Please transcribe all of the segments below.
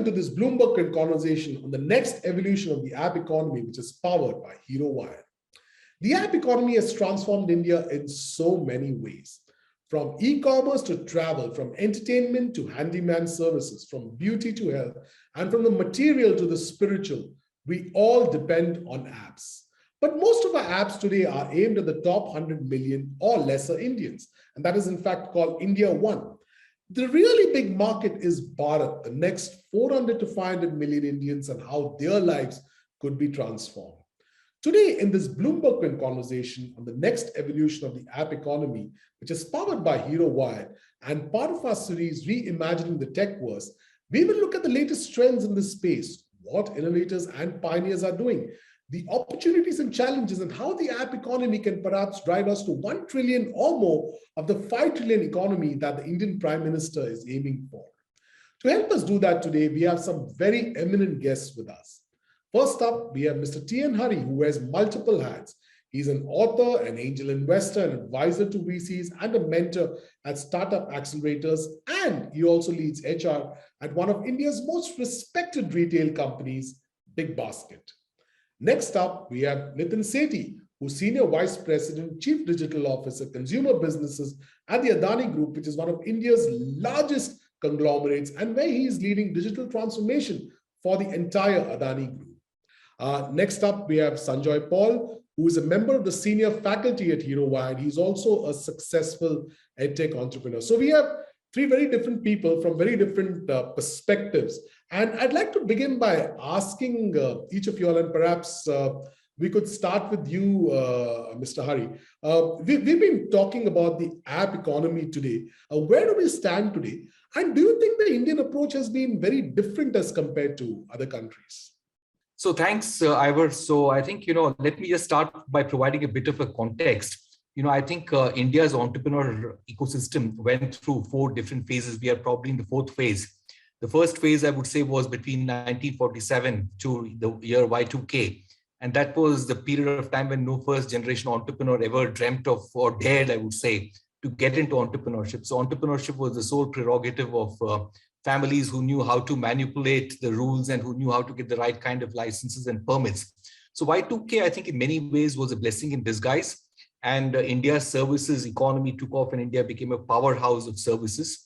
to this BloombergQuint conversation on the next evolution of the app economy, which is powered by HeroWire. The app economy has transformed India in so many ways, from e-commerce to travel, from entertainment to handyman services, from beauty to health, and from the material to the spiritual. We all depend on apps. But most of our apps today are aimed at the top 100 million or lesser Indians, and that is in fact called India One. The really big market is Bharat, the next 400 to 500 million Indians, and how their lives could be transformed. Today, in this BloombergQuint conversation on the next evolution of the app economy, which is powered by HeroWire and part of our series Reimagining the Techverse, we will look at the latest trends in this space, what innovators and pioneers are doing, the opportunities and challenges, and how the app economy can perhaps drive us to 1 trillion or more of the 5 trillion economy that the Indian Prime Minister is aiming for. To help us do that today, we have some very eminent guests with us. First up, we have Mr. T.N. Hari, who wears multiple hats. He's an author, an angel investor, an advisor to VCs, and a mentor at startup accelerators. And he also leads HR at one of India's most respected retail companies, Big Basket. Next up, we have Nitin Sethi, who's Senior Vice President, Chief Digital Officer, Consumer Businesses at the Adani Group, which is one of India's largest conglomerates, and where he is leading digital transformation for the entire Adani Group. Next up, we have Sanjoy Paul, who is a member of the senior faculty at HeroWire. He's also a successful edtech entrepreneur. So we have three very different people from very different perspectives. And I'd like to begin by asking each of you all, and perhaps we could start with you, Mr. Hari. We've been talking about the app economy today. Where do we stand today? And do you think the Indian approach has been very different as compared to other countries? So thanks, Ivor. So I think, let me just start by providing a bit of a context. I think India's entrepreneur ecosystem went through 4 different phases. We are probably in the 4th phase. The first phase, I would say, was between 1947 to the year Y2K. And that was the period of time when no first generation entrepreneur ever dreamt of or dared, I would say, to get into entrepreneurship. So entrepreneurship was the sole prerogative of families who knew how to manipulate the rules and who knew how to get the right kind of licenses and permits. So Y2K, I think in many ways was a blessing in disguise. And India's services economy took off and India became a powerhouse of services.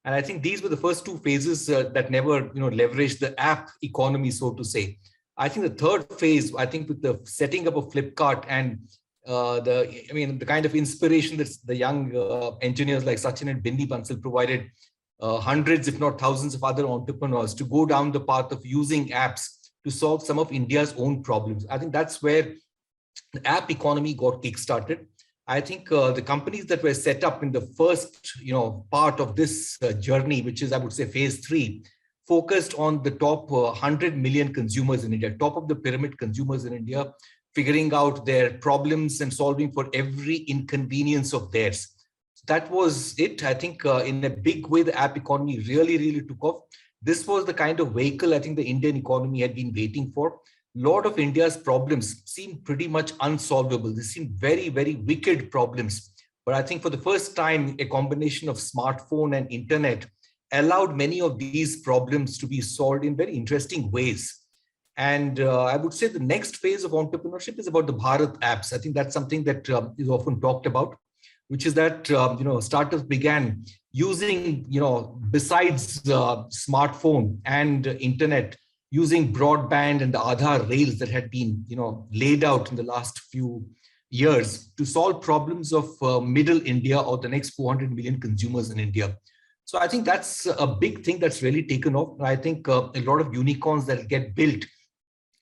And I think these were the first 2 phases that never leveraged the app economy, so to say. I think the 3rd phase, I think with the setting up of Flipkart and the kind of inspiration that the young engineers like Sachin and Bindi Bansal provided hundreds, if not thousands of other entrepreneurs to go down the path of using apps to solve some of India's own problems. I think that's where the app economy got kickstarted. I think the companies that were set up in the first, part of this journey, which is, I would say, phase 3, focused on the top 100 million consumers in India, top of the pyramid consumers in India, figuring out their problems and solving for every inconvenience of theirs. That was it. I think in a big way, the app economy really, really took off. This was the kind of vehicle I think the Indian economy had been waiting for. A lot of India's problems seemed pretty much unsolvable. They seemed very, very wicked problems. But I think for the first time, a combination of smartphone and internet allowed many of these problems to be solved in very interesting ways. And I would say the next phase of entrepreneurship is about the Bharat apps. I think that's something that is often talked about, which is that, startups began using, besides smartphone and internet, using broadband and the Aadhaar rails that had been, laid out in the last few years to solve problems of middle India or the next 400 million consumers in India. So I think that's a big thing that's really taken off. I think a lot of unicorns that get built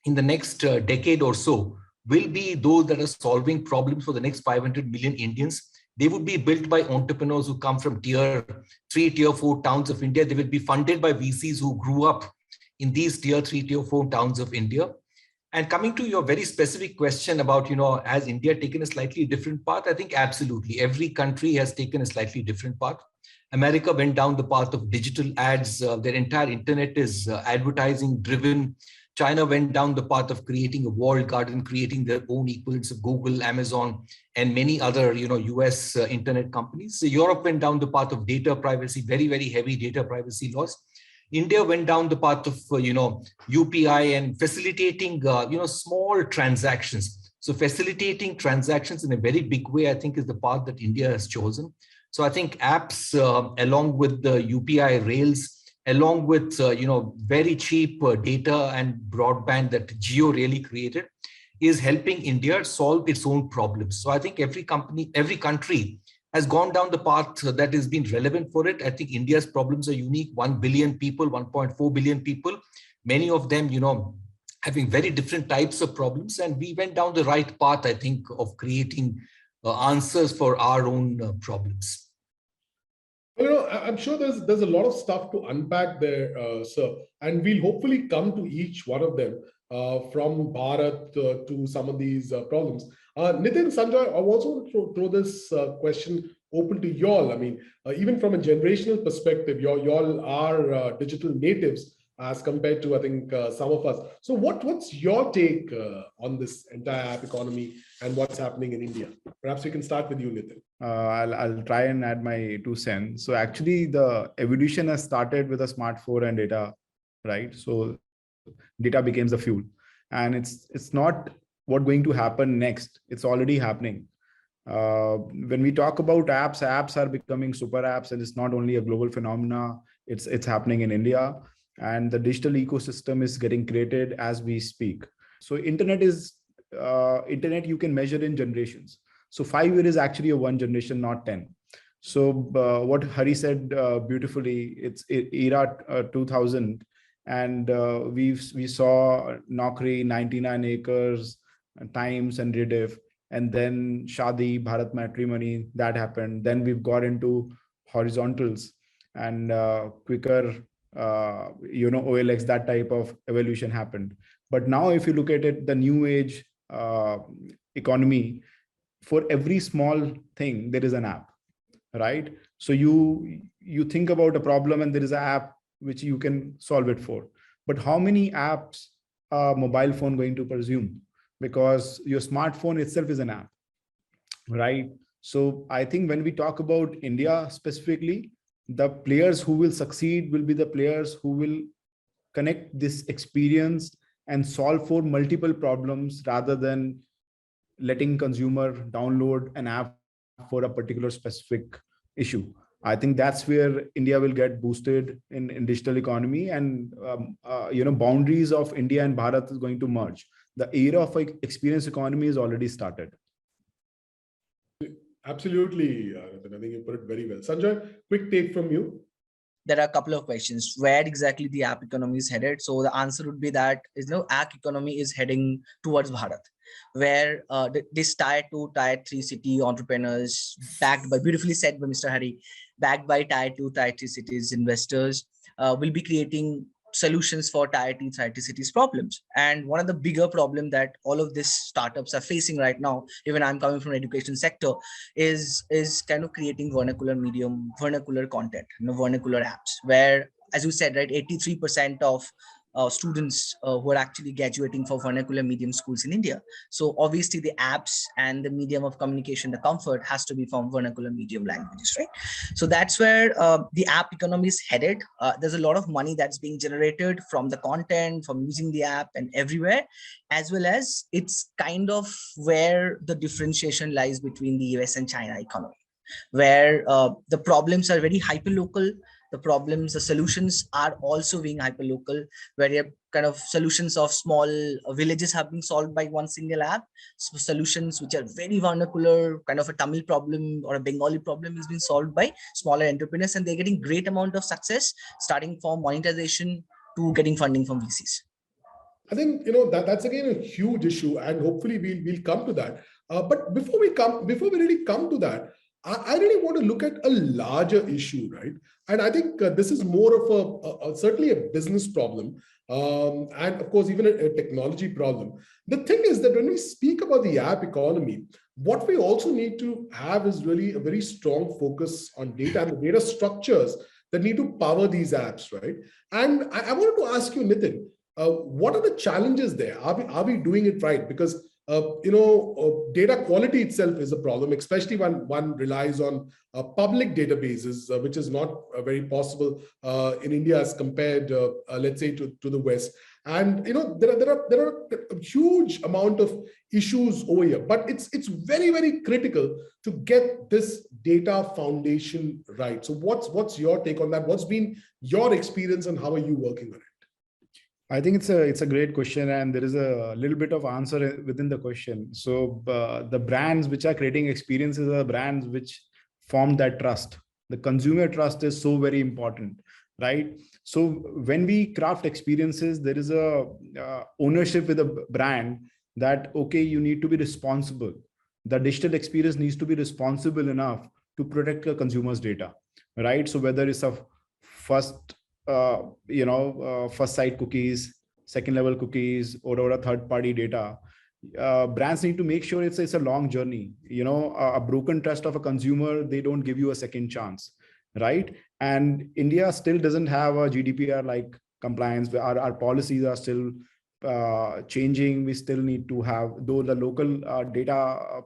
in the next decade or so will be those that are solving problems for the next 500 million Indians. They would be built by entrepreneurs who come from tier 3, tier 4 towns of India. They will be funded by VCs who grew up in these tier 3, tier 4 towns of India. And coming to your very specific question about, has India taken a slightly different path? I think absolutely. Every country has taken a slightly different path. America went down the path of digital ads. Their entire internet is advertising driven. China went down the path of creating a walled garden, creating their own equivalents of Google, Amazon, and many other, US internet companies. So Europe went down the path of data privacy, very, very heavy data privacy laws. India went down the path of, UPI and facilitating, small transactions. So facilitating transactions in a very big way, I think, is the path that India has chosen. So I think apps, along with the UPI rails, along with, very cheap data and broadband that Jio really created, is helping India solve its own problems. So I think every country has gone down the path that has been relevant for it. I think India's problems are unique. 1 billion people, 1.4 billion people, many of them, having very different types of problems. And we went down the right path, I think, of creating answers for our own problems. I'm sure there's a lot of stuff to unpack there, sir, and we'll hopefully come to each one of them, from Bharat to some of these problems. Nitin, Sanjoy, I also want to throw this question open to y'all. I mean, even from a generational perspective, y'all are digital natives as compared to, I think, some of us. So what's your take on this entire app economy and what's happening in India? Perhaps we can start with you, Nitin. I'll try and add my 2 cents. So actually, the evolution has started with a smartphone and data, right? So data becomes the fuel, and it's not what going to happen next. It's already happening. When we talk about apps are becoming super apps, and it's not only a global phenomena. It's happening in India, and the digital ecosystem is getting created as we speak. So internet you can measure in generations. So 5 years is actually a one generation, not 10. So what Hari said beautifully, it's era 2000, and we saw Naukri, 99 acres, Times and Rediff, and then Shadi, Bharat Matrimony, that happened. Then we've got into horizontals and quicker, OLX, that type of evolution happened. But now if you look at it, the new age economy, for every small thing, there is an app, right? So you think about a problem and there is an app which you can solve it for. But how many apps are mobile phone going to presume? Because your smartphone itself is an app, right? So I think when we talk about India specifically, the players who will succeed will be the players who will connect this experience and solve for multiple problems rather than letting consumer download an app for a particular specific issue. I think that's where India will get boosted in digital economy, and boundaries of India and Bharat is going to merge. The era of experience economy is already started. Absolutely, I think you put it very well. Sanjoy, quick take from you. There are a couple of questions. Where exactly the app economy is headed? So the answer would be that app economy is heading towards Bharat, where this tier 2, tier 3 city entrepreneurs, backed by, beautifully said by Mr. Hari, backed by tier 2, tier 3 cities investors, will be creating solutions for tier 2, tier 3 cities problems. And one of the bigger problem that all of these startups are facing right now, even I'm coming from education sector, is kind of creating vernacular medium, vernacular content, vernacular apps, where, as you said, right, 83% of students who are actually graduating for vernacular medium schools in India. So obviously the apps and the medium of communication, the comfort has to be from vernacular medium languages, right? So that's where the app economy is headed. There's a lot of money that's being generated from the content, from using the app and everywhere, as well as it's kind of where the differentiation lies between the US and China economy, where the problems are very hyperlocal. The solutions are also being hyperlocal, where you have kind of solutions of small villages have been solved by one single app. So solutions which are very vernacular, kind of a Tamil problem or a Bengali problem is being solved by smaller entrepreneurs, and they're getting great amount of success, starting from monetization to getting funding from VCs. I think that's again a huge issue, and hopefully we'll come to that. But before we really come to that, I really want to look at a larger issue, right? And I think this is more of certainly a business problem, and of course even a technology problem. The thing is that when we speak about the app economy, what we also need to have is really a very strong focus on data and the data structures that need to power these apps, right? And I wanted to ask you, Nitin, what are the challenges there? Are we doing it right? Because data quality itself is a problem, especially when one relies on public databases, which is not very possible in India as compared, let's say, to the West. And there are a huge amount of issues over here, but it's very, very critical to get this data foundation right. So what's your take on that? What's been your experience and how are you working on it? I think it's a great question, and there is a little bit of answer within the question. So the brands which are creating experiences are brands which form that trust. The consumer trust is so very important, right? So when we craft experiences, there is a ownership with a brand that, okay, you need to be responsible. The digital experience needs to be responsible enough to protect the consumer's data, right? So whether it's a first first site cookies, second level cookies, or a third party data, brands need to make sure it's a long journey. A broken trust of a consumer, they don't give you a second chance, right? And India still doesn't have a GDPR like compliance. Our policies are still changing. We still need to have, though the local data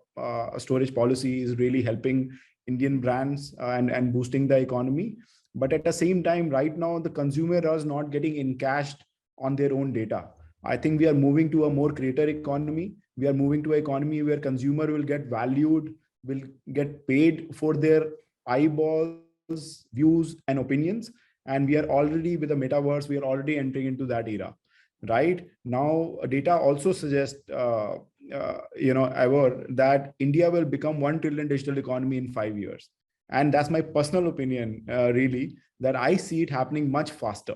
storage policy is really helping Indian brands and boosting the economy. But at the same time, right now, the consumer is not getting encashed on their own data. I think we are moving to a more creator economy. We are moving to an economy where consumer will get valued, will get paid for their eyeballs, views, and opinions. And we are already, with the metaverse, we are already entering into that era. Right now, data also suggests, Ivor, that India will become 1 trillion digital economy in 5 years. And that's my personal opinion, really, that I see it happening much faster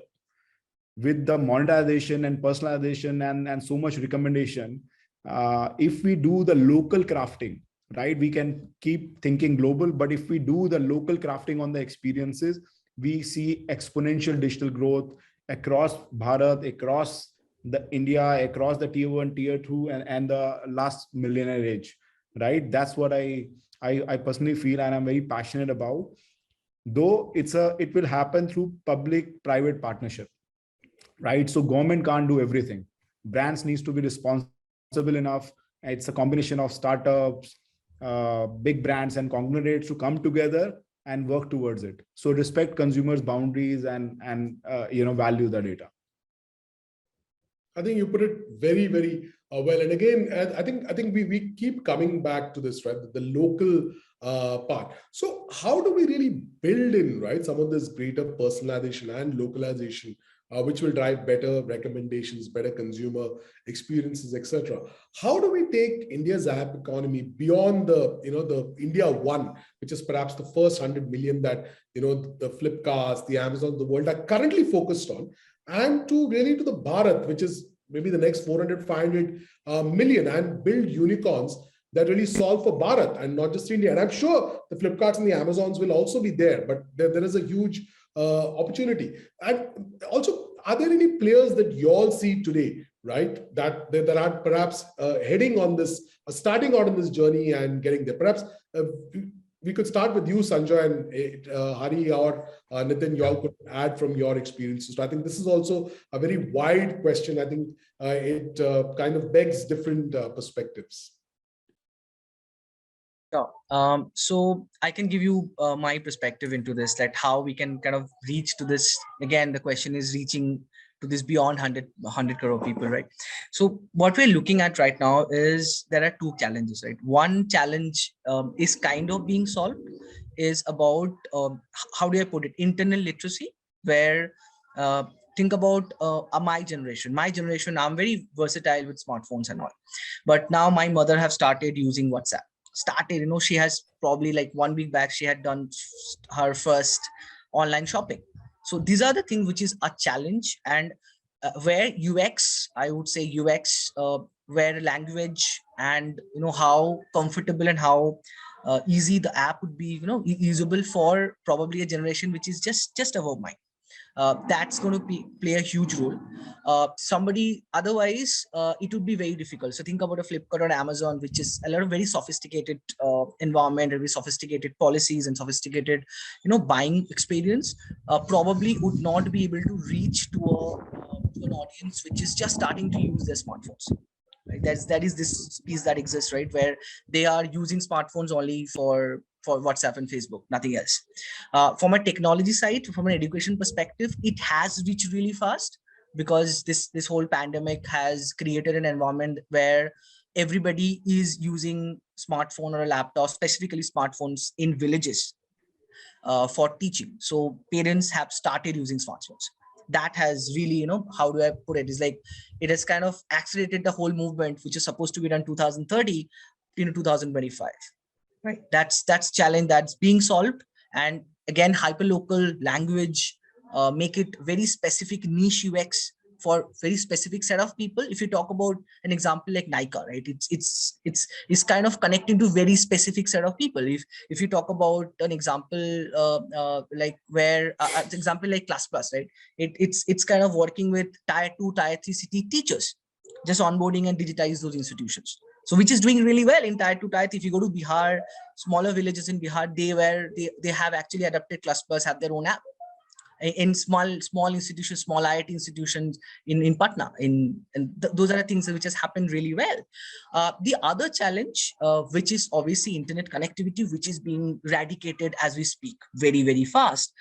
with the monetization and personalization and so much recommendation. If we do the local crafting, right, we can keep thinking global, but if we do the local crafting on the experiences, we see exponential digital growth across Bharat, across the India, across the tier 1, tier 2, and the last millionaire age, right? That's what I personally feel, and I'm very passionate about. Though it will happen through public-private partnership, right? So government can't do everything. Brands needs to be responsible enough. It's a combination of startups, big brands, and conglomerates to come together and work towards it. So respect consumers' boundaries and value the data. I think you put it very, very well. And again, I think we keep coming back to this, right? The local part. So how do we really build in, right, some of this greater personalization and localization, which will drive better recommendations, better consumer experiences, etc. How do we take India's app economy beyond the India one, which is perhaps the first 100 million that the Flipkarts, the Amazon of the world are currently focused on, and to really to the Bharat, which is maybe the next 400, 500 million, and build unicorns that really solve for Bharat and not just India. And I'm sure the Flipkarts and the Amazons will also be there, but there is a huge opportunity. And also, are there any players that you all see today, right, that are perhaps heading on this, starting out on this journey and getting there? Perhaps we could start with you, Sanjoy, and Hari or Nitin, you all could add from your experiences. So I think this is also a very wide question. I think it kind of begs different perspectives. Sure. So I can give you my perspective into this, that how we can kind of reach to this. Again, the question is reaching to this beyond 100 crore people, right? So what we're looking at right now is there are two challenges, right? One challenge is kind of being solved, is about, how do I put it, internal literacy, where think about my generation. I'm very versatile with smartphones and all, but now my mother have started using WhatsApp. She has probably like 1 week back, she had done her first online shopping. So these are the things which is a challenge, and where UX, I would say UX, where language and how comfortable and how easy the app would be, usable for probably a generation which is just above mine. That's going to play a huge role. Somebody otherwise, it would be very difficult. So think about a Flipkart or Amazon, which is a lot of very sophisticated environment, and very sophisticated policies and sophisticated, buying experience. Probably would not be able to reach to an audience which is just starting to use their smartphones. right? That is this piece that exists, right, where they are using smartphones only for WhatsApp and Facebook, nothing else. From a technology side, from an education perspective, it has reached really fast, because this whole pandemic has created an environment where everybody is using smartphone or a laptop, specifically smartphones in villages, for teaching. So parents have started using smartphones. That has really, how do I put it, is like it has kind of accelerated the whole movement, which is supposed to be done 2030 in 2025. Right. That's challenge that's being solved. And again, hyperlocal language, make it very specific niche UX for very specific set of people. If you talk about an example like Nika, right, it's kind of connecting to very specific set of people. If you talk about an example, like where example like Class Plus, right, it's kind of working with tier 2, tier 3 city teachers, just onboarding and digitize those institutions. So which is doing really well in tier 2, tier 3. If you go to Bihar, smaller villages in Bihar, they have actually adopted Class Plus, have their own app. In small institutions, small IIT institutions in Patna, those are the things which has happened really well. The other challenge, which is obviously internet connectivity, which is being eradicated as we speak, very, very fast.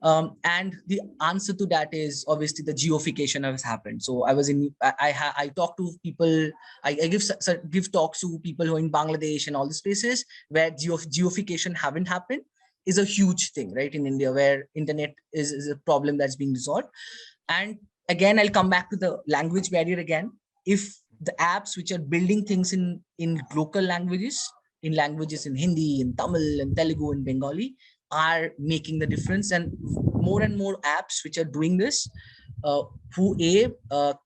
And the answer to that is obviously the geofication has happened. So I talk to people, I give talks to people who are in Bangladesh and all the spaces where geofication haven't happened, is a huge thing, right, in India, where internet is a problem that's being resolved. And again, I'll come back to the language barrier again. If the apps which are building things in local languages, in Hindi, in Tamil, and Telugu, and Bengali, are making the difference, and more apps which are doing this,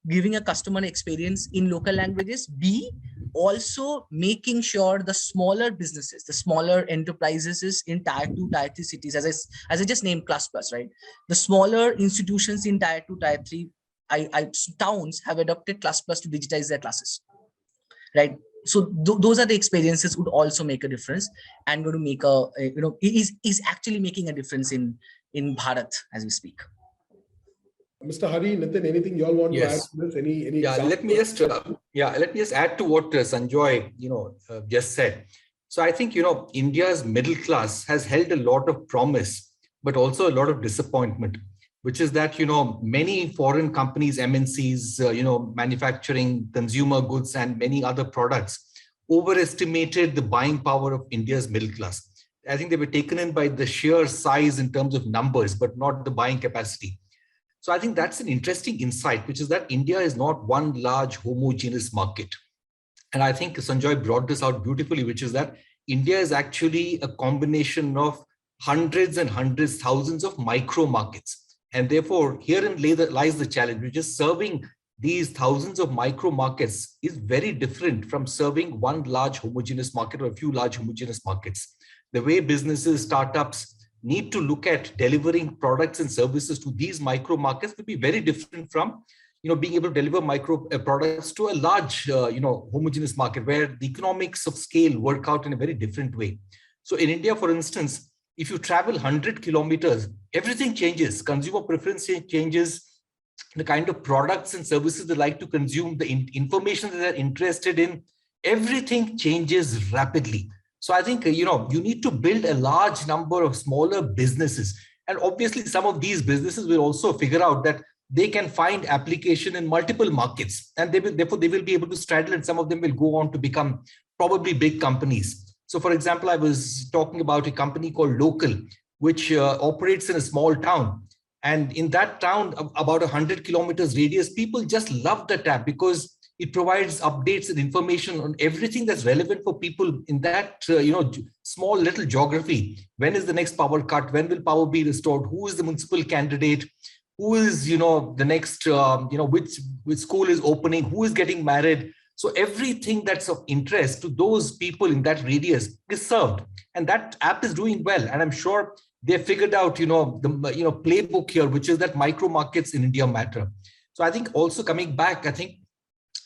giving a customer experience in local languages, B, also making sure the smaller businesses, the smaller enterprises in tier 2, tier 3 cities, as I just named Class Plus, right? The smaller institutions in tier 2, tier 3 towns have adopted Class Plus to digitize their classes, right? So those are the experiences would also make a difference, and going to make is actually making a difference in Bharat as we speak. Mr. Hari, Nitin, anything you all want to add to this? Any examples? Let me just add to what Sanjoy just said. So I think India's middle class has held a lot of promise, but also a lot of disappointment, which is that many foreign companies, MNCs, manufacturing consumer goods and many other products overestimated the buying power of India's middle class. I think they were taken in by the sheer size in terms of numbers, but not the buying capacity. So I think that's an interesting insight, which is that India is not one large homogeneous market. And I think Sanjoy brought this out beautifully, which is that India is actually a combination of hundreds and hundreds, thousands of micro markets. And therefore, herein lies the challenge, which is serving these thousands of micro markets is very different from serving one large homogeneous market or a few large homogeneous markets. The way businesses, startups need to look at delivering products and services to these micro markets will be very different from being able to deliver micro products to a large homogeneous market, where the economics of scale work out in a very different way. So in India, for instance, if you travel 100 kilometers, everything changes. Consumer preference changes, the kind of products and services they like to consume, the information that they're interested in, everything changes rapidly. So I think, you need to build a large number of smaller businesses. And obviously, some of these businesses will also figure out that they can find application in multiple markets. And therefore, they will be able to straddle, and some of them will go on to become probably big companies. So for example, I was talking about a company called Local, which operates in a small town. And in that town, about 100 kilometers radius, people just love that app because it provides updates and information on everything that's relevant for people in that small little geography. When is the next power cut? When will power be restored? Who is the municipal candidate? Who is the next which school is opening? Who is getting married? So everything that's of interest to those people in that radius is served, and that app is doing well. And I'm sure they figured out the playbook here, which is that micro markets in India matter. So I think also coming back, I think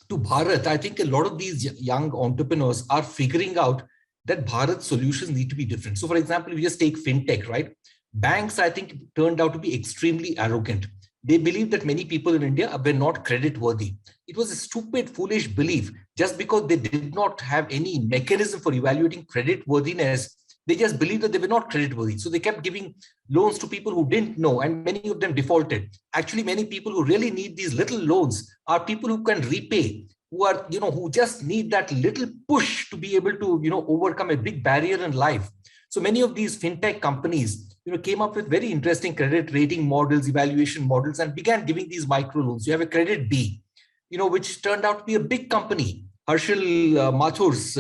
to Bharat, I think a lot of these young entrepreneurs are figuring out that Bharat's solutions need to be different. So for example, if you just take fintech, right? Banks, I think, turned out to be extremely arrogant. they believed that many people in India were not credit worthy. It was a stupid, foolish belief. Just because they did not have any mechanism for evaluating credit worthiness, they just believed that they were not credit worthy. So they kept giving loans to people who didn't know, and many of them defaulted. Actually, many people who really need these little loans are people who can repay, who are, who just need that little push to be able to, overcome a big barrier in life. So many of these fintech companies, came up with very interesting credit rating models, evaluation models, and began giving these micro loans. You have a Credit B, which turned out to be a big company, Harshal Mathur's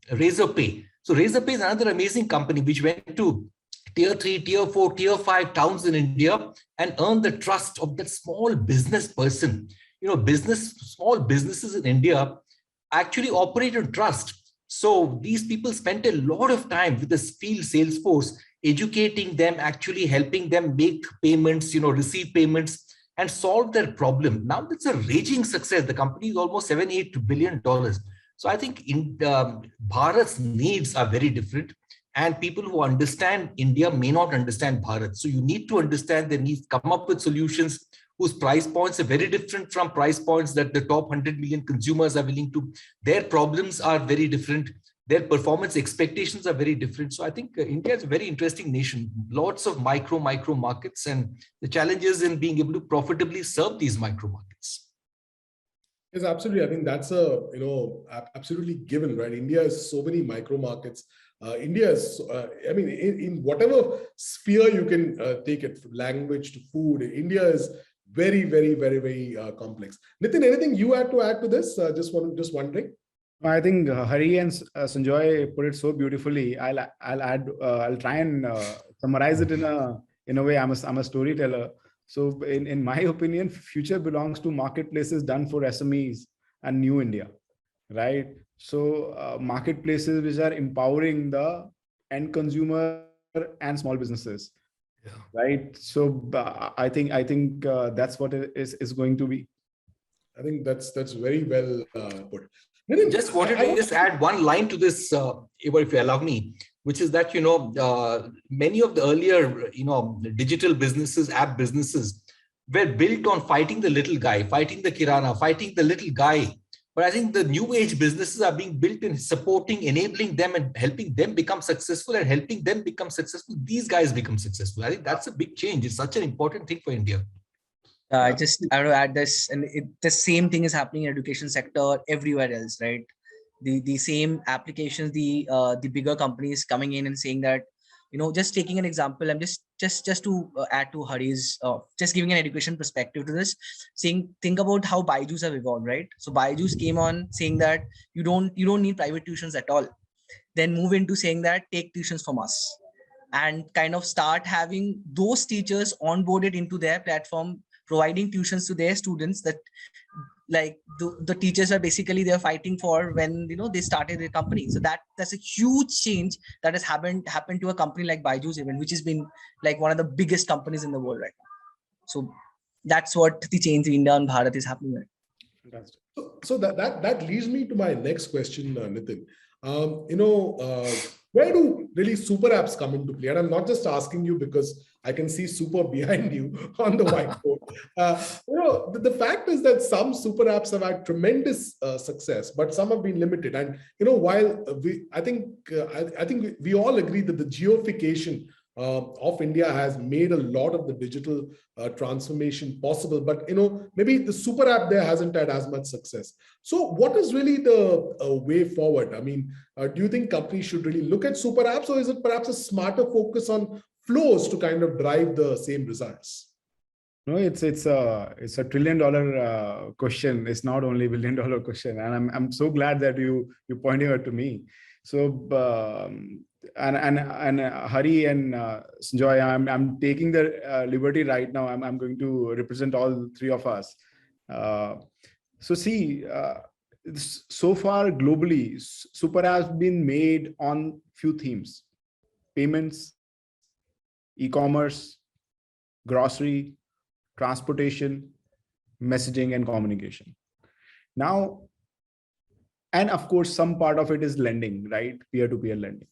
Razorpay. So Razorpay is another amazing company which went to tier 3, tier 4, tier 5 towns in India and earned the trust of that small business person. Small businesses in India actually operate on trust. So these people spent a lot of time with the field sales force, educating them, actually helping them make payments, receive payments and solve their problem. Now it's a raging success. The company is almost $7-8 billion. So I think Bharat's needs are very different, and people who understand India may not understand Bharat. So you need to understand their needs, come up with solutions whose price points are very different from price points that the top 100 million consumers are willing to. Their problems are very different. Their performance expectations are very different. So I think India is a very interesting nation. Lots of micro markets, and the challenges in being able to profitably serve these micro markets. Yes, absolutely. I think that's absolutely given, right? India has so many micro markets. India is, in whatever sphere you can take it, from language to food, India is very, very, very, very complex. Nitin, anything you had to add to this? Just wondering. I think Hari and Sanjoy put it so beautifully. I'll add. I'll try and summarize it in a way. I'm a storyteller. So in my opinion, future belongs to marketplaces done for SMEs and New India, right? So marketplaces which are empowering the end consumer and small businesses. Yeah. Right. So I think that's what it is going to be. I think that's very well put. Just wanted to just add one line to this, Ivor, if you allow me, which is that, many of the earlier, digital businesses, app businesses were built on fighting the little guy, fighting the kirana, fighting the little guy. But I think the new age businesses are being built in supporting, enabling them and helping them become successful, and helping them become successful. These guys become successful. I think that's a big change. It's such an important thing for India. I want to add this, and the same thing is happening in education sector everywhere else, right? The same applications, the bigger companies coming in and saying that, just taking an example, I'm just to add to Hari's, just giving an education perspective to this, think about how Byju's have evolved, right? So Byju's came on saying that you don't need private tuitions at all, then move into saying that take tuitions from us, and kind of start having those teachers onboarded into their platform, providing tuitions to their students that like the teachers are basically they're fighting for when they started their company. So that's a huge change that has happened to a company like Byju's even, which has been like one of the biggest companies in the world right now. So that's what the change in India and Bharat is happening right. Fantastic. So that leads me to my next question, Nitin. Where do really super apps come into play? And I'm not just asking you because I can see super behind you on the whiteboard. The fact is that some super apps have had tremendous success, but some have been limited. And while I think we all agree that the geofication of India has made a lot of the digital transformation possible, but maybe the super app there hasn't had as much success. So what is really the way forward? I mean, do you think companies should really look at super apps, or is it perhaps a smarter focus on flows to kind of drive the same results? No, it's a $1 trillion question. It's not only $1 billion question, and I'm so glad that you pointed it to me. So and Hari and Sanjoy, I'm taking the liberty right now. I'm going to represent all three of us. So see, so far globally, super apps have been made on few themes: payments, e-commerce, grocery, transportation, messaging, and communication. Now, and of course, some part of it is lending, right? Peer-to-peer lending.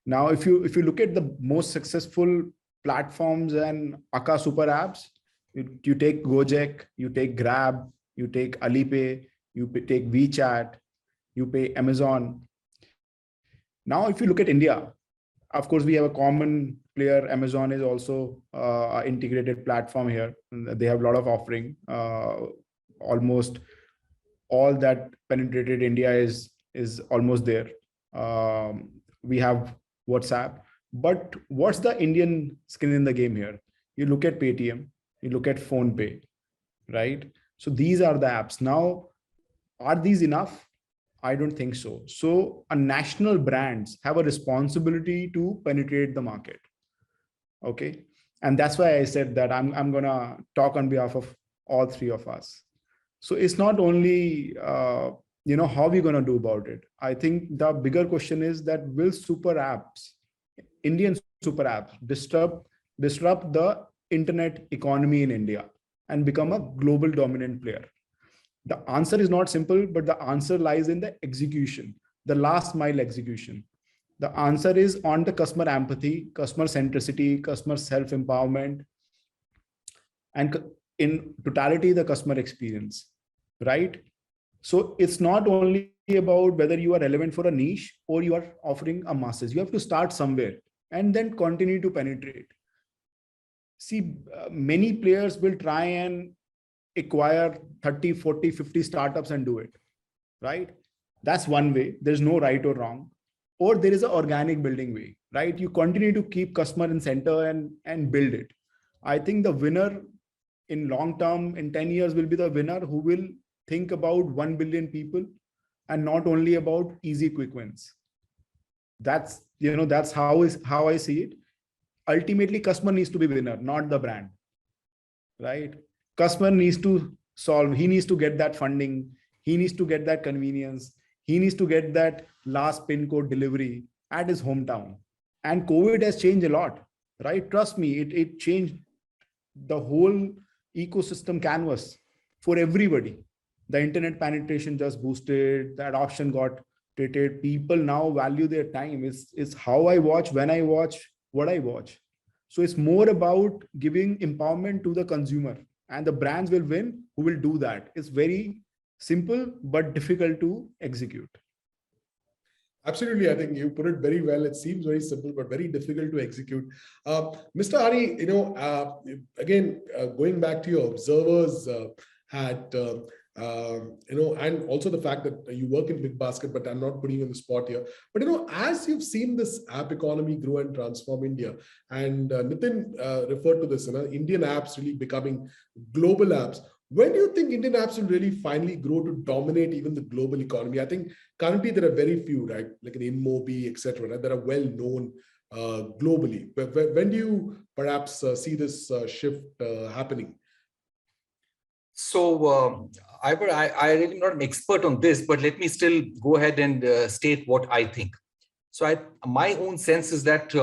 Now, if you look at the most successful platforms and Akka super apps, You take Gojek, you take Grab, you take Alipay, take WeChat, you pay Amazon. Now, if you look at India, of course, we have a common player. Amazon is also an integrated platform here. They have a lot of offering. Almost all that penetrated India is almost there. We have WhatsApp. But what's the Indian skin in the game here? You look at Paytm, you look at PhonePe, right? So these are the apps. Now, are these enough? I don't think so. So a national brands have a responsibility to penetrate the market. Okay. And that's why I said that I'm going to talk on behalf of all three of us. So it's not only, how we're going to do about it. I think the bigger question is that will super apps, Indian super apps, disrupt the internet economy in India and become a global dominant player? The answer is not simple, but the answer lies in the execution, the last mile execution. The answer is on the customer empathy, customer centricity, customer self-empowerment, and in totality, the customer experience, right? So it's not only about whether you are relevant for a niche or you are offering a masses. You have to start somewhere and then continue to penetrate. See, many players will try and acquire 30, 40, 50 startups and do it, right? That's one way. There's no right or wrong. Or there is an organic building way, right? You continue to keep customer in center and build it. I think the winner in long term, in 10 years, will be the winner who will think about 1 billion people and not only about easy quick wins. That's how I see it. Ultimately, customer needs to be winner, not the brand, right? Customer needs to solve. He needs to get that funding. He needs to get that convenience. He needs to get that last pin code delivery at his hometown. And COVID has changed a lot, right? Trust me, it changed the whole ecosystem canvas for everybody. The internet penetration just boosted, the adoption got treated. People now value their time. It's how I watch, when I watch, what I watch. So it's more about giving empowerment to the consumer, and the brands will win who will do that. It's very simple, but difficult to execute. Absolutely. I think you put it very well. It seems very simple, but very difficult to execute. Mr. Hari, again, going back to your observers had, and also the fact that you work in Big Basket, but I'm not putting you on the spot here. But, as you've seen this app economy grow and transform India, and Nitin referred to this, Indian apps really becoming global apps. When do you think Indian apps will really finally grow to dominate even the global economy? I think currently there are very few, right? Like an InMobi, etc., right? That are well known globally. But when do you perhaps see this shift happening? So, Ivor, I really am not an expert on this, but let me still go ahead and state what I think. So my own sense is that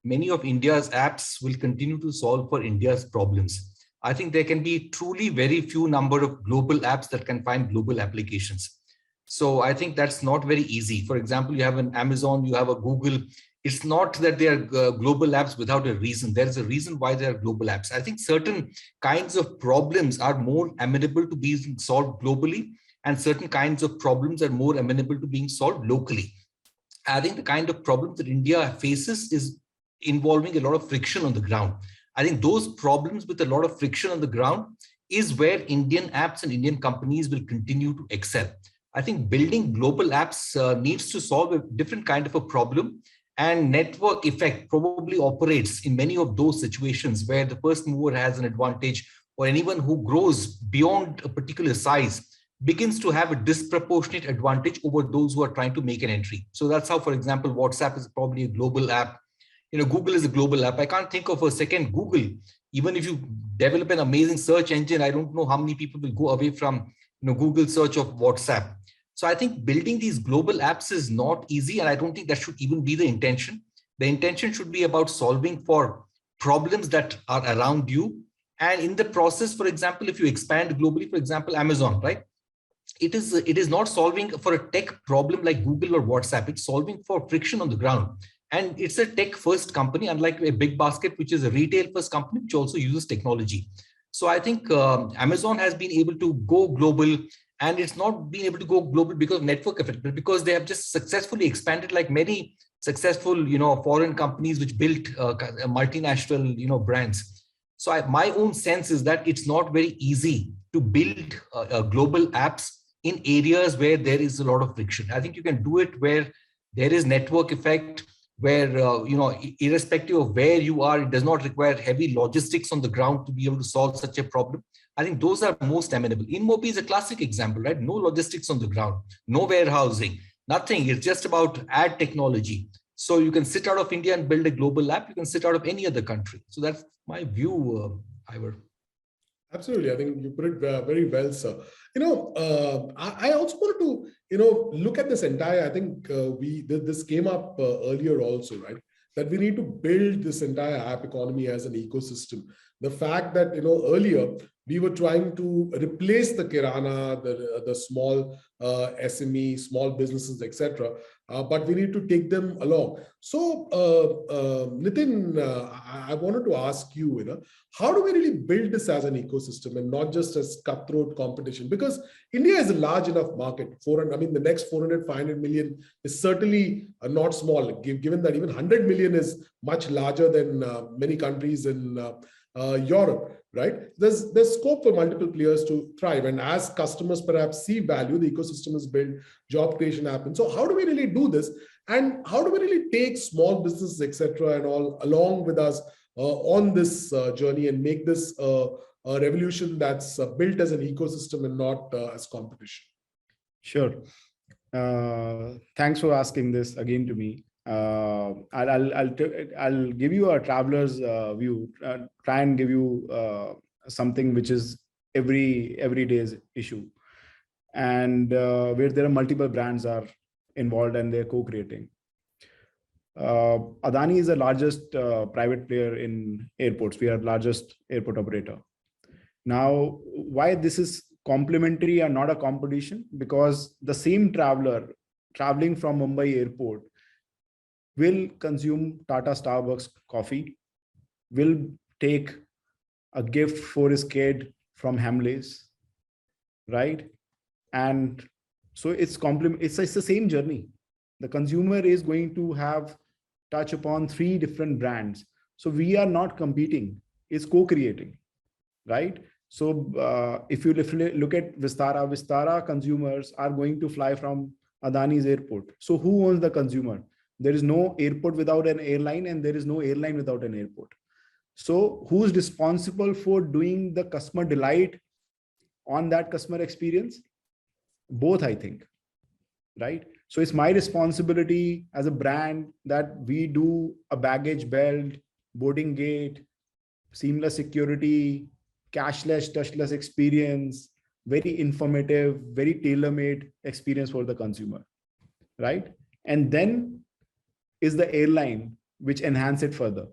many of India's apps will continue to solve for India's problems. I think there can be truly very few number of global apps that can find global applications. So I think that's not very easy. For example, you have an Amazon, you have a Google. It's not that they are global apps without a reason. There's a reason why they are global apps. I think certain kinds of problems are more amenable to being solved globally, and certain kinds of problems are more amenable to being solved locally. I think the kind of problems that India faces is involving a lot of friction on the ground. I think those problems with a lot of friction on the ground is where Indian apps and Indian companies will continue to excel. I think building global apps needs to solve a different kind of a problem, and network effect probably operates in many of those situations where the first mover has an advantage, or anyone who grows beyond a particular size begins to have a disproportionate advantage over those who are trying to make an entry. So that's how, for example, WhatsApp is probably a global app. Google is a global app. I can't think of a second Google. Even if you develop an amazing search engine, I don't know how many people will go away from Google search of WhatsApp. So I think building these global apps is not easy, and I don't think that should even be the intention. The intention should be about solving for problems that are around you. And in the process, for example, if you expand globally, for example, Amazon, right? It is not solving for a tech problem like Google or WhatsApp. It's solving for friction on the ground. And it's a tech first company, unlike a Big Basket, which is a retail first company, which also uses technology. So I think Amazon has been able to go global, and it's not been able to go global because of network effect, but because they have just successfully expanded, like many successful, foreign companies which built multinational, brands. So my own sense is that it's not very easy to build global apps in areas where there is a lot of friction. I think you can do it where there is network effect, where, irrespective of where you are, it does not require heavy logistics on the ground to be able to solve such a problem. I think those are most amenable. InMobi is a classic example, right? No logistics on the ground, no warehousing, nothing. It's just about ad technology. So you can sit out of India and build a global app. You can sit out of any other country. So that's my view, Ivor. Absolutely. I think you put it very well, sir. I also wanted to, look at this entire, I think this came up earlier also, right? That we need to build this entire app economy as an ecosystem. The fact that, earlier we were trying to replace the kirana, the small SME, small businesses, etc. But we need to take them along. So, Nitin, I wanted to ask you, how do we really build this as an ecosystem and not just as cutthroat competition? Because India is a large enough market. The next 400, 500 million is certainly not small, given that even 100 million is much larger than many countries in Europe, right? There's scope for multiple players to thrive. And as customers perhaps see value, the ecosystem is built, job creation happens. So how do we really do this? And how do we really take small businesses, etc., and all along with us on this journey and make this a revolution that's built as an ecosystem and not as competition? Sure. Thanks for asking this again to me. I'll give you a traveler's view. Try and give you something which is every day's issue, and where there are multiple brands are involved and they're co-creating. Adani is the largest private player in airports. We are the largest airport operator. Now, why this is complementary and not a competition? Because the same traveler traveling from Mumbai airport will consume Tata Starbucks coffee, will take a gift for his kid from Hamleys, right? And so it's the same journey. The consumer is going to have touch upon 3 different brands. So we are not competing, it's co-creating, right? So if you look at Vistara consumers are going to fly from Adani's airport. So who owns the consumer? There is no airport without an airline, and there is no airline without an airport. So who's responsible for doing the customer delight on that customer experience? Both, I think, right? So it's my responsibility as a brand that we do a baggage belt, boarding gate, seamless security, cashless, touchless experience, very informative, very tailor-made experience for the consumer, right? And then is the airline which enhance it further,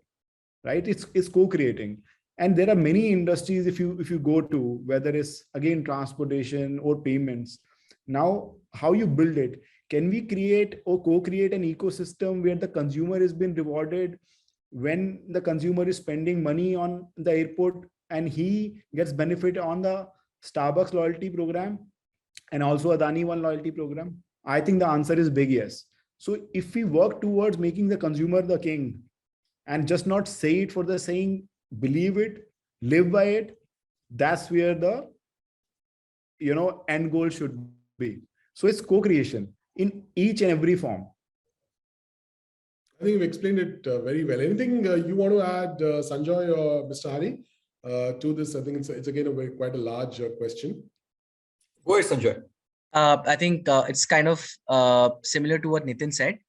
right? It's co-creating. And there are many industries, if you go to, whether it's again transportation or payments. Now, how you build it? Can we create or co-create an ecosystem where the consumer is being rewarded when the consumer is spending money on the airport and he gets benefit on the Starbucks loyalty program and also Adani One loyalty program? I think the answer is big yes. So if we work towards making the consumer the king and just not say it for the saying, believe it, live by it, that's where the end goal should be. So it's co-creation in each and every form. I think you've explained it very well. Anything you want to add, Sanjoy or Mr. Hari, to this? I think it's again quite a large question. Go ahead, Sanjoy. I think it's kind of similar to what Nitin said.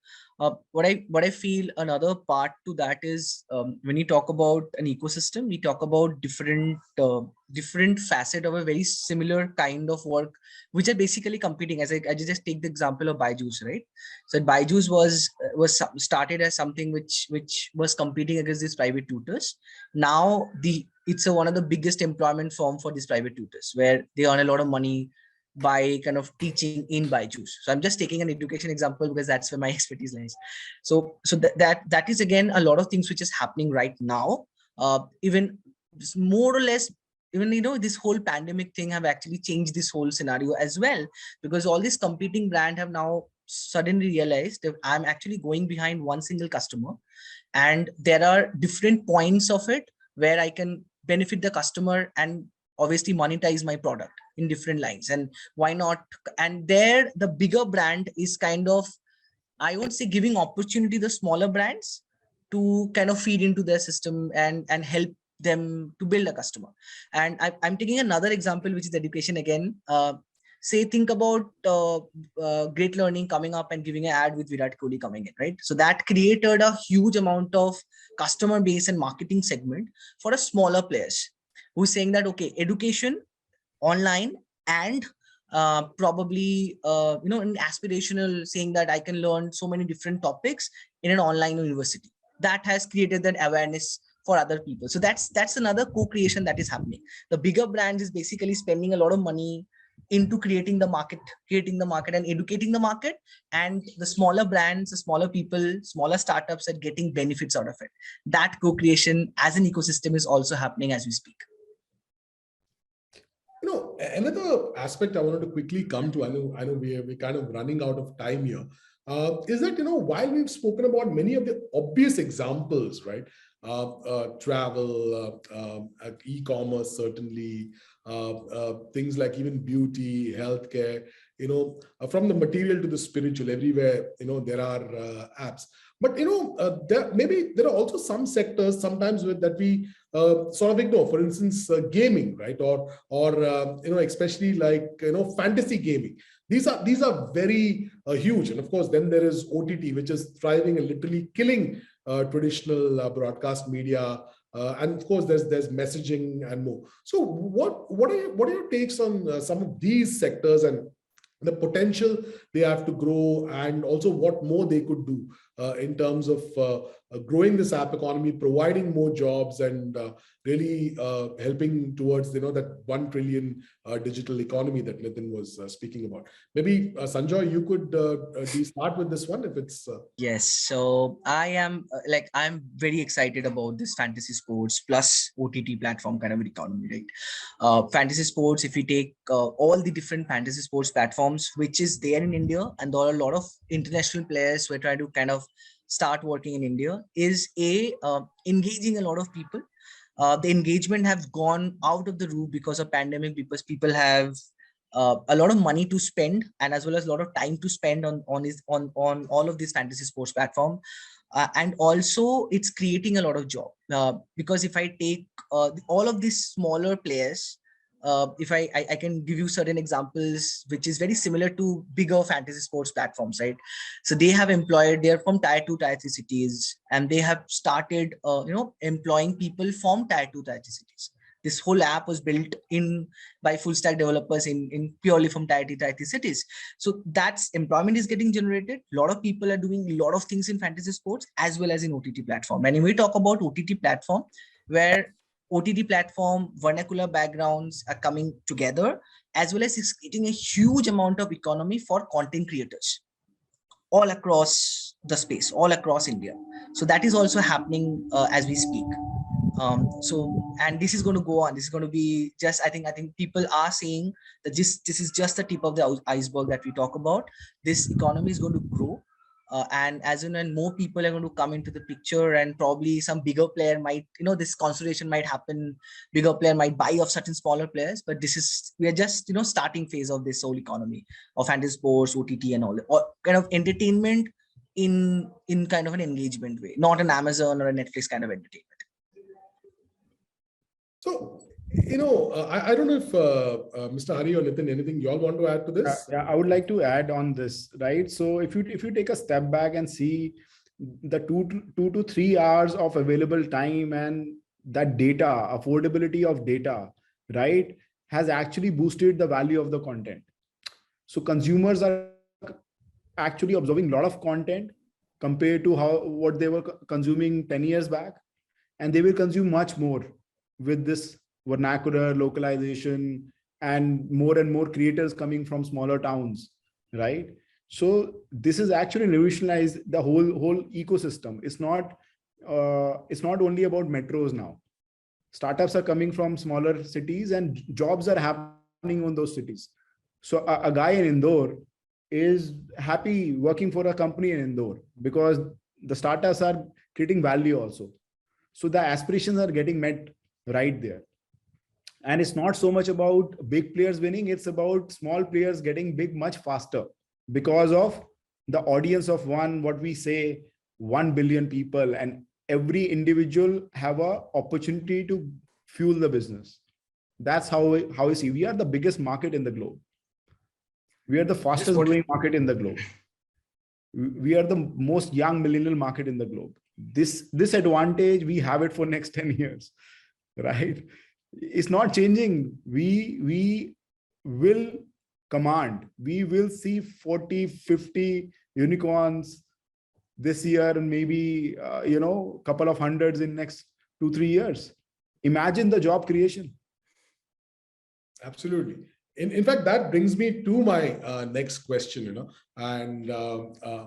What I feel another part to that is when you talk about an ecosystem, we talk about different facet of a very similar kind of work, which are basically competing. As I just take the example of Byju's, right? So Byju's was started as something which was competing against these private tutors. Now it's one of the biggest employment form for these private tutors, where they earn a lot of money by kind of teaching in Byju's. So I'm just taking an education example because that's where my expertise lies. So that is again a lot of things which is happening right now. Even more or less even, this whole pandemic thing have actually changed this whole scenario as well, because all these competing brand have now suddenly realized that I'm actually going behind one single customer, and there are different points of it where I can benefit the customer and obviously monetize my product in different lines. And why not? And there, the bigger brand is kind of, I won't say giving opportunity to the smaller brands to kind of feed into their system and help them to build a customer. And I'm taking another example, which is education again. Say, think about Great Learning coming up and giving an ad with Virat Kohli coming in, right? So that created a huge amount of customer base and marketing segment for a smaller players who's saying that, okay, education online and probably an aspirational, saying that I can learn so many different topics in an online university. That has created that awareness for other people. So that's another co-creation that is happening. The bigger brands is basically spending a lot of money into creating the market and educating the market, and the smaller brands, the smaller people, smaller startups are getting benefits out of it. That co-creation as an ecosystem is also happening as we speak. Another aspect I wanted to quickly come to, I know we're kind of running out of time here, is that, while we've spoken about many of the obvious examples, right? Travel, e-commerce, certainly, things like even beauty, healthcare, from the material to the spiritual, everywhere, there are apps. But, there are also some sectors sometimes that we sort of ignore. For instance, gaming, right? Or especially like, fantasy gaming. These are very huge. And of course, then there is OTT, which is thriving and literally killing traditional broadcast media. And of course, there's messaging and more. So what are your takes on some of these sectors and the potential they have to grow, and also what more they could do in terms of growing this app economy, providing more jobs, and really helping towards that 1 trillion digital economy that Nitin was speaking about. Maybe Sanjoy, you could start with this one if it's. Yes, so I'm very excited about this fantasy sports plus OTT platform kind of economy, right? Fantasy sports, if we take all the different fantasy sports platforms which is there in India, and there are a lot of international players who are trying to kind of start working in India, is engaging a lot of people. The engagement have gone out of the roof because of pandemic, because people have a lot of money to spend, and as well as a lot of time to spend on all of these fantasy sports platform. And also it's creating a lot of job, because if I take all of these smaller players, if I can give you certain examples which is very similar to bigger fantasy sports platforms, right? So they're from tier 2, tier 3 cities, and they have started employing people from tier 2, tier 3 cities. This whole app was built by full stack developers in purely from tier 2, tier 3 cities. So that's employment is getting generated. A lot of people are doing a lot of things in fantasy sports as well as in OTT platform. And when we talk about OTT platform, where OTT platform vernacular backgrounds are coming together, as well as it's creating a huge amount of economy for content creators all across the space, all across India. So that is also happening as we speak. And this is going to go on. This is going to be just, I think people are saying that this is just the tip of the iceberg that we talk about. This economy is going to grow. And as in when more people are going to come into the picture, and probably some bigger player might, this consolidation might happen, bigger player might buy off certain smaller players, but we are just, starting phase of this whole economy of fantasy sports, OTT and all, or kind of entertainment in kind of an engagement way, not an Amazon or a Netflix kind of entertainment. So, I don't know if Mr. Hari or Nitin, anything you all want to add to this? Yeah, I would like to add on this, right? So if you take a step back and see the 2 to 3 hours of available time and that data, affordability of data, right, has actually boosted the value of the content. So consumers are actually absorbing a lot of content compared to what they were consuming 10 years back, and they will consume much more with this vernacular localization and more creators coming from smaller towns, right? So this is actually revolutionized the whole ecosystem. It's not only about metros now. Startups are coming from smaller cities and jobs are happening on those cities. So a guy in Indore is happy working for a company in Indore because the startups are creating value also. So the aspirations are getting met right there. And it's not so much about big players winning, it's about small players getting big much faster because of the audience of what we say, 1 billion people, and every individual have a opportunity to fuel the business. That's how we see. We are the biggest market in the globe. We are the fastest growing market in the globe. We are the most young millennial market in the globe. This advantage, we have it for next 10 years, right? It's not changing. We will command. We will see 40, 50 unicorns this year and maybe, couple of hundreds in next 2-3 years. Imagine the job creation. Absolutely. In fact, that brings me to my next question, and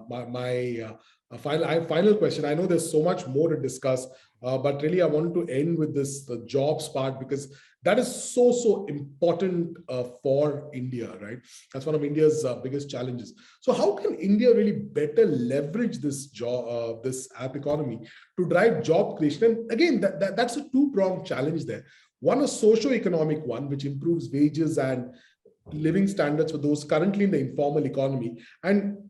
my final question. I know there's so much more to discuss, but really I wanted to end with the jobs part, because that is so important for India, right? That's one of India's biggest challenges. So how can India really better leverage this app economy to drive job creation? And again, that's a two-pronged challenge there. One, a socio-economic one, which improves wages and living standards for those currently in the informal economy. And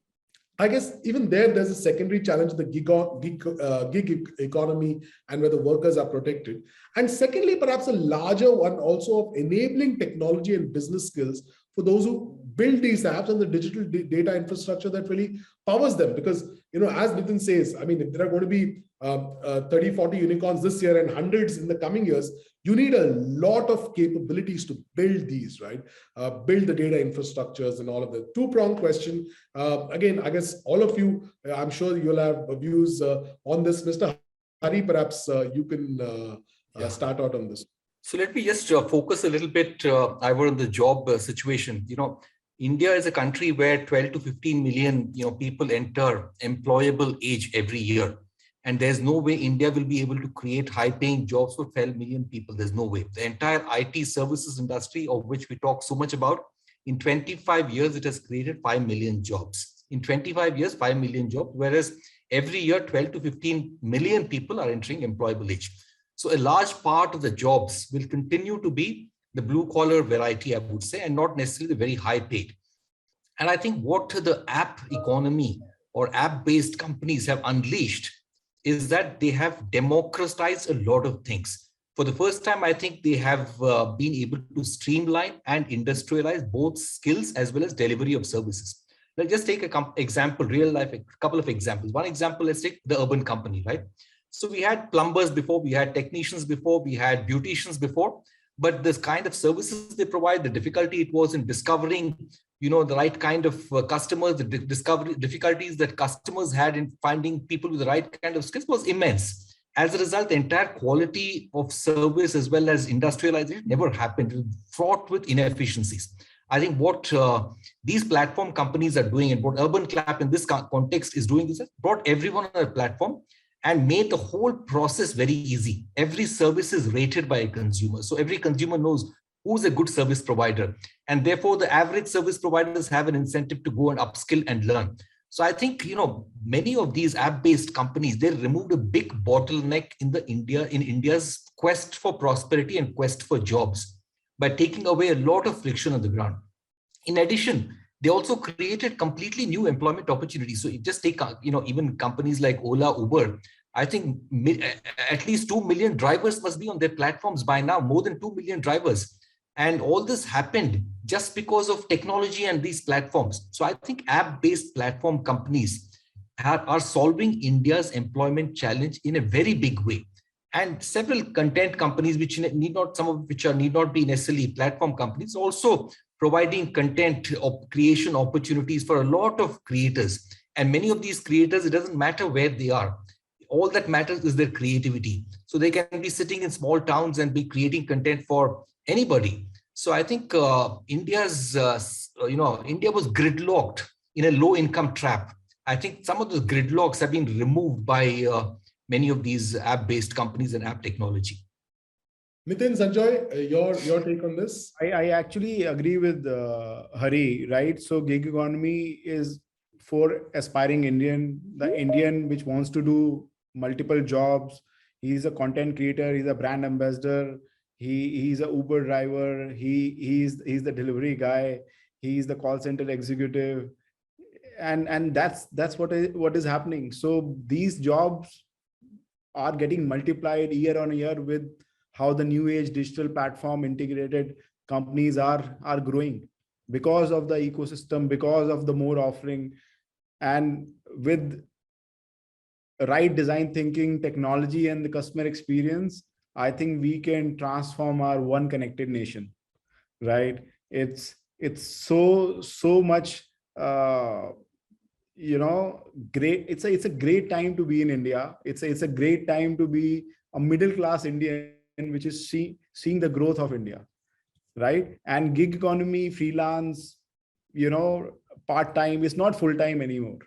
I guess even there's a secondary challenge, the gig economy, and where the workers are protected. And secondly, perhaps a larger one also of enabling technology and business skills for those who build these apps and the digital data infrastructure that really powers them. Because, as Nitin says, I mean, if there are going to be 30, 40 unicorns this year and hundreds in the coming years, you need a lot of capabilities to build these, right? Build the data infrastructures and all of that. Two-pronged question. Again, I guess all of you, I'm sure you'll have views on this. Mr. Hari, perhaps you can start out on this. So let me just focus a little bit, Ivor, on the job situation. India is a country where 12 to 15 million people enter employable age every year. And there's no way India will be able to create high-paying jobs for 12 million people. There's no way. The entire IT services industry, of which we talk so much about, in 25 years, it has created 5 million jobs. In 25 years, 5 million jobs, whereas every year, 12 to 15 million people are entering employable age. So a large part of the jobs will continue to be the blue-collar variety, I would say, and not necessarily the very high-paid. And I think what the app economy or app-based companies have unleashed is that they have democratized a lot of things. For the first time, I think they have been able to streamline and industrialize both skills as well as delivery of services. Let's just take a example, real life, a couple of examples. One example, let's take the urban company, right? So we had plumbers before, we had technicians before, we had beauticians before, but this kind of services they provide, the difficulty it was in discovering the right kind of customers, the difficulties that customers had in finding people with the right kind of skills was immense. As a result, the entire quality of service as well as industrialization never happened. It was fraught with inefficiencies. I think what these platform companies are doing, and what Urban Clap in this context is doing, is brought everyone on a platform and made the whole process very easy. Every service is rated by a consumer. So every consumer knows who's a good service provider. And therefore, the average service providers have an incentive to go and upskill and learn. So I think, many of these app-based companies, they removed a big bottleneck in India's quest for prosperity and quest for jobs by taking away a lot of friction on the ground. In addition, they also created completely new employment opportunities. So you just take, even companies like Ola, Uber, I think at least 2 million drivers must be on their platforms by now, more than 2 million drivers. And all this happened just because of technology and these platforms. So I think app-based platform companies are solving India's employment challenge in a very big way. And several content companies, which need not be necessarily platform companies, also providing content creation opportunities for a lot of creators. And many of these creators, it doesn't matter where they are. All that matters is their creativity. So they can be sitting in small towns and be creating content for anybody. So I think India was gridlocked in a low income trap. I think some of those gridlocks have been removed by many of these app-based companies and app technology. Nitin, Sanjoy, your take on this? I actually agree with Hari, right? So gig economy is for aspiring Indian, the Indian which wants to do multiple jobs. He's a content creator, he's a brand ambassador, he's a Uber driver, he's the delivery guy, he's the call center executive, and that's what is happening. So these jobs are getting multiplied year on year with how the new age digital platform integrated companies are growing because of the ecosystem, because of the more offering, and with right design thinking, technology, and the customer experience, I think we can transform our one connected nation, right? It's so much great. It's a great time to be in India. It's a great time to be a middle class Indian which is seeing the growth of India, right? And gig economy, freelance, part time is not full time anymore.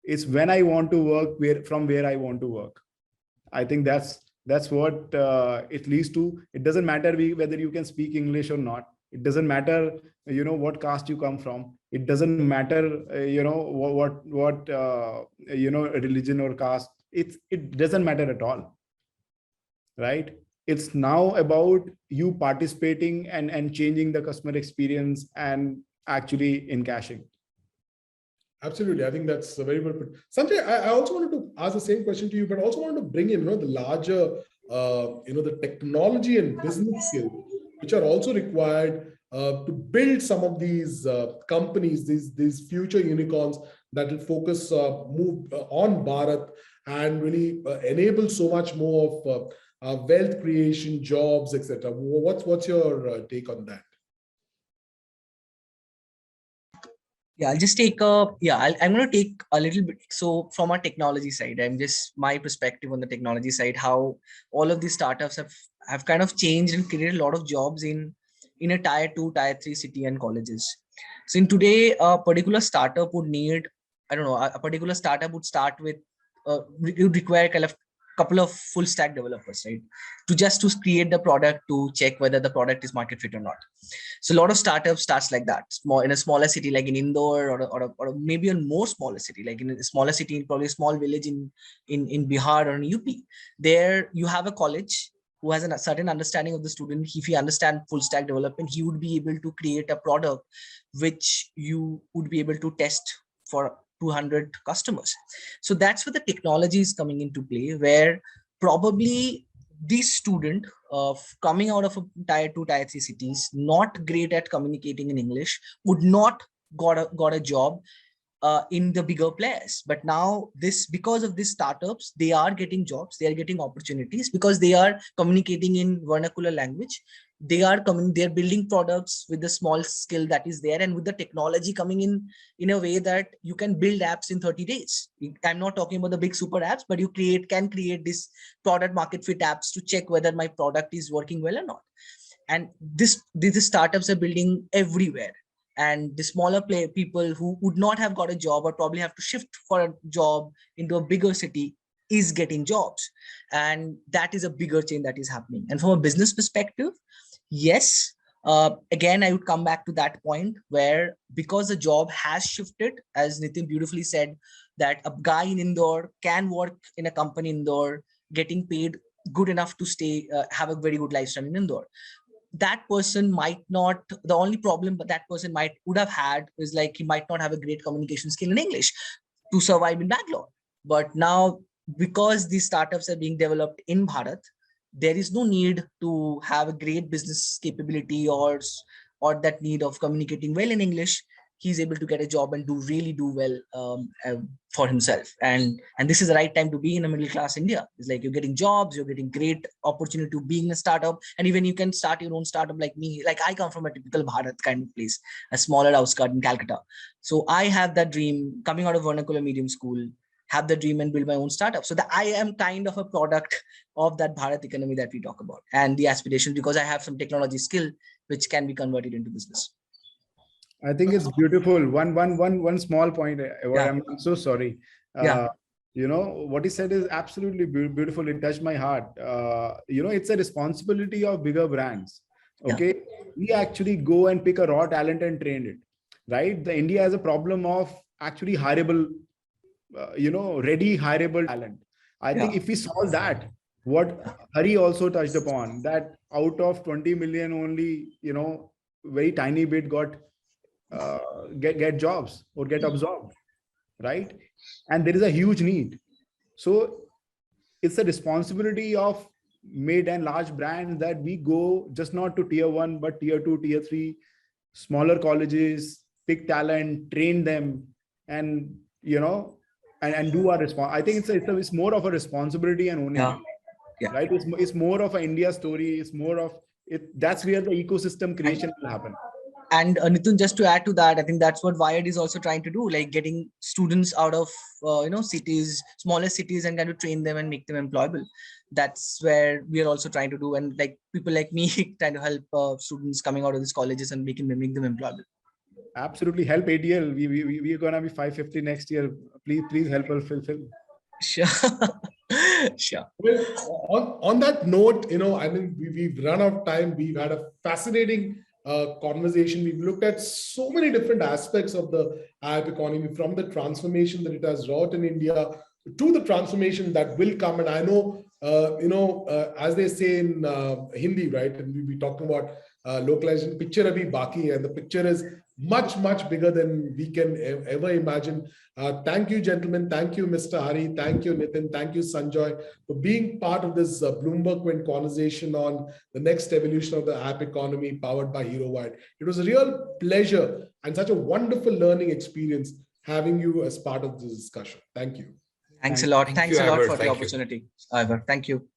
It's when I want to work, from where I want to work. I think that's what it leads to. It doesn't matter whether you can speak English or not. It doesn't matter what caste you come from. It doesn't matter what religion or caste. It doesn't matter at all, right? It's now about you participating and changing the customer experience and actually in cashing. Absolutely. I think that's very well put. Sanjay, I also wanted to ask the same question to you, but also wanted to bring in, the larger, the technology and business skills, which are also required to build some of these companies, these future unicorns that will focus, move on Bharat and really enable so much more of wealth creation, jobs, etc. What's your take on that? Yeah, I'll just take I'm going to take a little bit. So from our technology side, my perspective on the technology side, how all of these startups have kind of changed and created a lot of jobs in a tier 2, tier 3 city and colleges. So in today, a particular startup would need, a particular startup would start with, you require kind of couple of full stack developers, right? To create the product, to check whether the product is market fit or not. So a lot of startups starts like that, small in a smaller city like in Indore, or maybe a more smaller city like in a smaller city, probably a small village in Bihar or in UP. There you have a college who has a certain understanding of the student. If he understands full stack development, he would be able to create a product which you would be able to test for 200 customers. So that's where the technology is coming into play, where probably this student coming out of a tier 2, tier 3 cities, not great at communicating in English, would not got a job in the bigger players. But now because of these startups, they are getting jobs, they are getting opportunities because they are communicating in vernacular language. They're building products with the small skill that is there, and with the technology coming in a way that you can build apps in 30 days. I'm not talking about the big super apps, but you can create this product market fit apps to check whether my product is working well or not. And these startups are building everywhere. And the smaller people who would not have got a job or probably have to shift for a job into a bigger city is getting jobs. And that is a bigger change that is happening. And from a business perspective, yes, again, I would come back to that point where, because the job has shifted, as Nitin beautifully said, that a guy in Indore can work in a company in Indore, getting paid good enough to stay, have a very good lifestyle in Indore. That person might not, the only problem but that person would have had is like he might not have a great communication skill in English to survive in Bangalore. But now, because these startups are being developed in Bharat, there is no need to have a great business capability or that need of communicating well in English. He's able to get a job and really do well for himself. And this is the right time to be in a middle class India. It's like you're getting jobs, you're getting great opportunity to being a startup, and even you can start your own startup like me. Like I come from a typical Bharat kind of place, a smaller outskirt in Calcutta. So I have that dream coming out of vernacular medium school, have the dream and build my own startup. So that I am kind of a product of that Bharat economy that we talk about, and the aspiration, because I have some technology skill which can be converted into business. I think it's beautiful. One small point. I'm so sorry. what he said is absolutely beautiful. It touched my heart. It's a responsibility of bigger brands. Okay. Yeah. We actually go and pick a raw talent and train it, right? India has a problem of actually hireable, ready hireable talent. I think if we solve that, what Hari also touched upon, that out of 20 million only, very tiny bit get jobs or get absorbed, right? And there is a huge need. So it's a responsibility of mid and large brands that we go just not to tier 1, but tier 2, tier 3, smaller colleges, pick talent, train them, and and do our response. I think it's more of a responsibility and owning it, right? It's more of an India story. It's more of it. That's where the ecosystem creation will happen. And Nitin, just to add to that, I think that's what Wired is also trying to do, like getting students out of cities, smaller cities, and kind of train them and make them employable. That's where we are also trying to do, and like people like me trying to help students coming out of these colleges and make them employable. Absolutely, help ADL. We are gonna be 550 next year. Please help us fulfill. Sure. Sure. Well, on that note, I mean, we've run out of time. We've had a fascinating conversation. We've looked at so many different aspects of the app economy, from the transformation that it has wrought in India to the transformation that will come. And I know, as they say in Hindi, right? And we'll be talking about localization, picture abhi baki, and the picture is much, much bigger than we can ever imagine. Thank you, gentlemen. Thank you, Mr. Hari. Thank you, Nitin. Thank you, Sanjoy, for being part of this BloombergQuint conversation on the next evolution of the app economy powered by HeroWired. It was a real pleasure and such a wonderful learning experience having you as part of this discussion. Thank you. Thanks a lot. Thanks a lot for the opportunity, Ivor. Thank you.